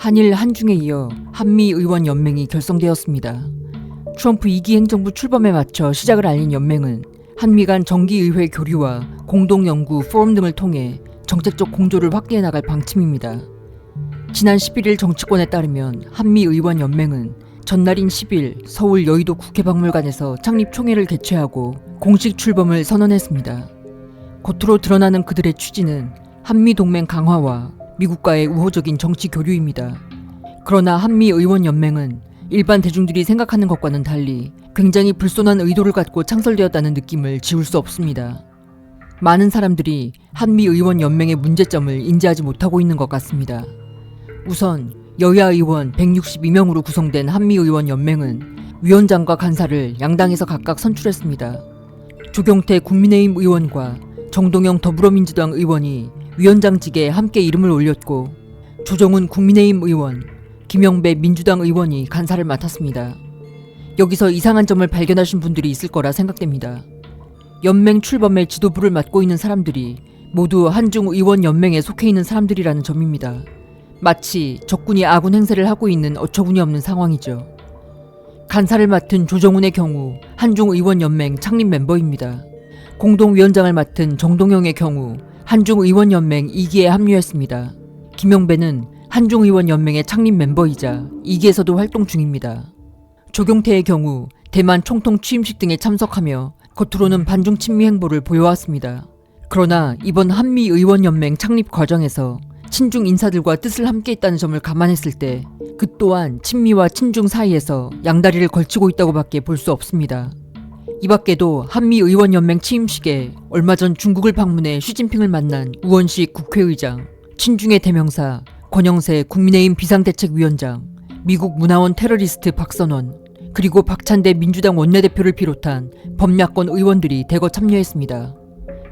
한일 한중에 이어 한미의원연맹이 결성되었습니다. 트럼프 2기 행정부 출범에 맞춰 시작을 알린 연맹은 한미 간 정기의회 교류와 공동연구 포럼 등을 통해 정책적 공조를 확대해 나갈 방침입니다. 지난 11일 정치권에 따르면 한미의원연맹은 전날인 10일 서울 여의도 국회박물관에서 창립총회를 개최하고 공식 출범을 선언했습니다. 겉으로 드러나는 그들의 취지는 한미동맹 강화와 미국과의 우호적인 정치 교류입니다. 그러나 한미의원연맹은 일반 대중들이 생각하는 것과는 달리 굉장히 불손한 의도를 갖고 창설되었다는 느낌을 지울 수 없습니다. 많은 사람들이 한미의원연맹의 문제점을 인지하지 못하고 있는 것 같습니다. 우선 여야 의원 162명으로 구성된 한미의원연맹은 위원장과 간사를 양당에서 각각 선출했습니다. 조경태 국민의힘 의원과 정동영 더불어민주당 의원이 위원장직에 함께 이름을 올렸고 조정훈 국민의힘 의원, 김영배 민주당 의원이 간사를 맡았습니다. 여기서 이상한 점을 발견하신 분들이 있을 거라 생각됩니다. 연맹 출범의 지도부를 맡고 있는 사람들이 모두 한중의원연맹에 속해 있는 사람들이라는 점입니다. 마치 적군이 아군 행세를 하고 있는 어처구니없는 상황이죠. 간사를 맡은 조정훈의 경우 한중의원연맹 창립 멤버입니다. 공동위원장을 맡은 정동영의 경우 한중의원연맹 2기에 합류했습니다. 김영배는 한중의원연맹의 창립 멤버이자 2기에서도 활동 중입니다. 조경태의 경우 대만 총통 취임식 등에 참석하며 겉으로는 반중 친미 행보를 보여왔습니다. 그러나 이번 한미의원연맹 창립 과정에서 친중 인사들과 뜻을 함께 했다는 점을 감안했을 때 그 또한 친미와 친중 사이에서 양다리를 걸치고 있다고 밖에 볼 수 없습니다. 이 밖에도 한미의원연맹 취임식에 얼마 전 중국을 방문해 시진핑을 만난 우원식 국회의장, 친중의 대명사 권영세 국민의힘 비상대책위원장, 미국 문화원 테러리스트 박선원, 그리고 박찬대 민주당 원내대표를 비롯한 범야권 의원들이 대거 참여했습니다.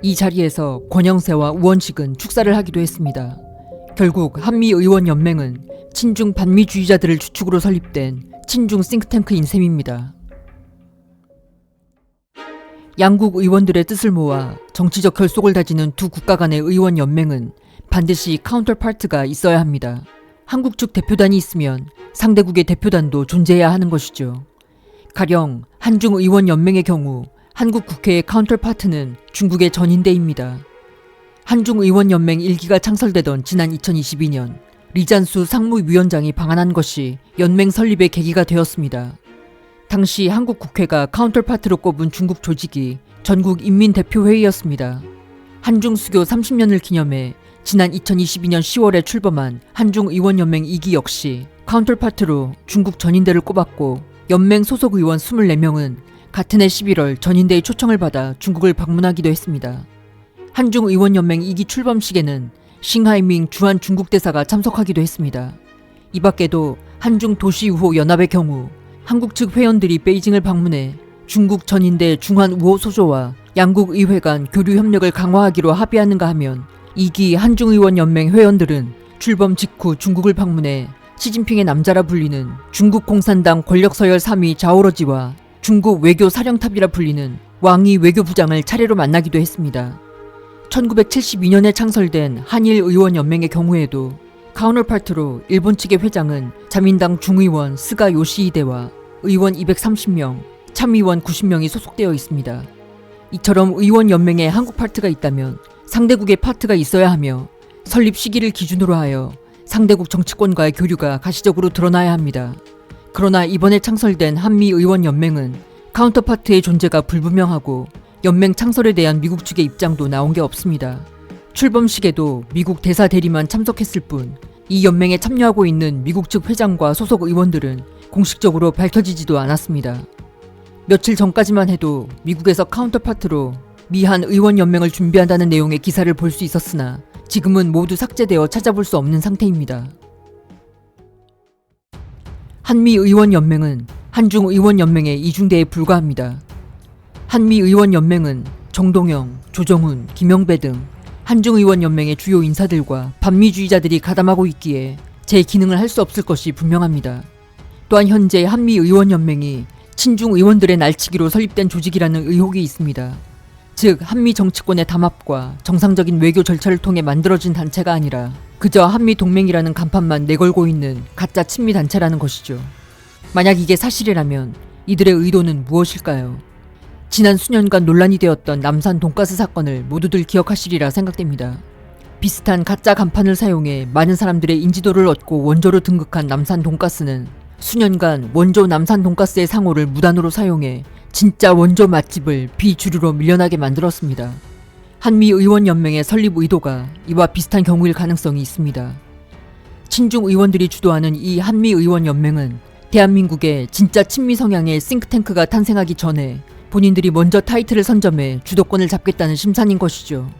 이 자리에서 권영세와 우원식은 축사를 하기도 했습니다. 결국 한미의원연맹은 친중 반미주의자들을 주축으로 설립된 친중 싱크탱크인 셈입니다. 양국 의원들의 뜻을 모아 정치적 결속을 다지는 두 국가 간의 의원연맹은 반드시 카운터파트가 있어야 합니다. 한국 측 대표단이 있으면 상대국의 대표단도 존재해야 하는 것이죠. 가령 한중의원연맹의 경우 한국 국회의 카운터파트는 중국의 전인대입니다. 한중의원연맹 1기가 창설되던 지난 2022년 리잔수 상무위원장이 방한한 것이 연맹 설립의 계기가 되었습니다. 당시 한국 국회가 카운터파트로 꼽은 중국 조직이 전국인민대표회의였습니다. 한중수교 30년을 기념해 지난 2022년 10월에 출범한 한중의원연맹 2기 역시 카운터파트로 중국 전인대를 꼽았고 연맹 소속 의원 24명은 같은 해 11월 전인대의 초청을 받아 중국을 방문하기도 했습니다. 한중의원연맹 2기 출범식에는 싱하이밍 주한 중국 대사가 참석하기도 했습니다. 이 밖에도 한중도시우호 연합의 경우 한국 측 회원들이 베이징을 방문해 중국 전인대 중한 우호 소조와 양국 의회 간 교류 협력을 강화하기로 합의하는가 하면 2기 한중의원연맹 회원들은 출범 직후 중국을 방문해 시진핑의 남자라 불리는 중국 공산당 권력서열 3위 자오러지와 중국 외교 사령탑이라 불리는 왕이 외교부장을 차례로 만나기도 했습니다. 1972년에 창설된 한일의원연맹의 경우에도 카운터파트로 일본 측의 회장은 자민당 중의원 스가 요시히데와 의원 230명, 참의원 90명이 소속되어 있습니다. 이처럼 의원연맹에 한국 파트가 있다면 상대국의 파트가 있어야 하며 설립 시기를 기준으로 하여 상대국 정치권과의 교류가 가시적으로 드러나야 합니다. 그러나 이번에 창설된 한미의원연맹은 카운터파트의 존재가 불분명하고 연맹 창설에 대한 미국 측의 입장도 나온 게 없습니다. 출범식에도 미국 대사 대리만 참석했을 뿐 이 연맹에 참여하고 있는 미국 측 회장과 소속 의원들은 공식적으로 밝혀지지도 않았습니다. 며칠 전까지만 해도 미국에서 카운터파트로 미한 의원연맹을 준비한다는 내용의 기사를 볼 수 있었으나 지금은 모두 삭제되어 찾아볼 수 없는 상태입니다. 한미의원연맹은 한중의원연맹의 이중대에 불과합니다. 한미의원연맹은 정동영, 조정훈, 김영배 등 한중의원연맹의 주요 인사들과 반미주의자들이 가담하고 있기에 제 기능을 할 수 없을 것이 분명합니다. 또한 현재 한미의원연맹이 친중 의원들의 날치기로 설립된 조직이라는 의혹이 있습니다. 즉 한미 정치권의 담합과 정상적인 외교 절차를 통해 만들어진 단체가 아니라 그저 한미 동맹이라는 간판만 내걸고 있는 가짜 친미 단체라는 것이죠. 만약 이게 사실이라면 이들의 의도는 무엇일까요? 지난 수년간 논란이 되었던 남산 돈가스 사건을 모두들 기억하시리라 생각됩니다. 비슷한 가짜 간판을 사용해 많은 사람들의 인지도를 얻고 원조로 등극한 남산 돈가스는 수년간 원조 남산 돈가스의 상호를 무단으로 사용해 진짜 원조 맛집을 비주류로 밀려나게 만들었습니다. 한미의원연맹의 설립 의도가 이와 비슷한 경우일 가능성이 있습니다. 친중 의원들이 주도하는 이 한미의원연맹은 대한민국의 진짜 친미 성향의 싱크탱크가 탄생하기 전에 본인들이 먼저 타이틀을 선점해 주도권을 잡겠다는 심산인 것이죠.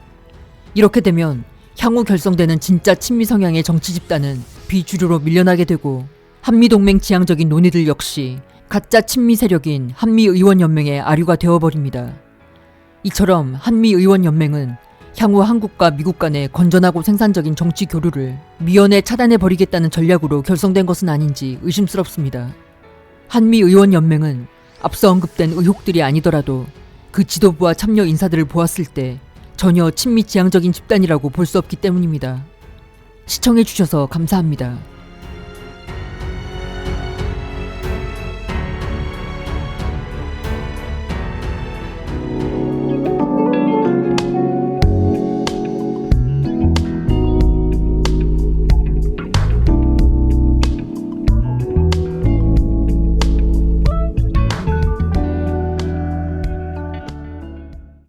이렇게 되면 향후 결성되는 진짜 친미 성향의 정치 집단은 비주류로 밀려나게 되고 한미동맹 지향적인 논의들 역시 가짜 친미 세력인 한미의원연맹의 아류가 되어버립니다. 이처럼 한미의원연맹은 향후 한국과 미국 간의 건전하고 생산적인 정치 교류를 미연에 차단해버리겠다는 전략으로 결성된 것은 아닌지 의심스럽습니다. 한미의원연맹은 앞서 언급된 의혹들이 아니더라도 그 지도부와 참여 인사들을 보았을 때 전혀 친미 지향적인 집단이라고 볼 수 없기 때문입니다. 시청해주셔서 감사합니다.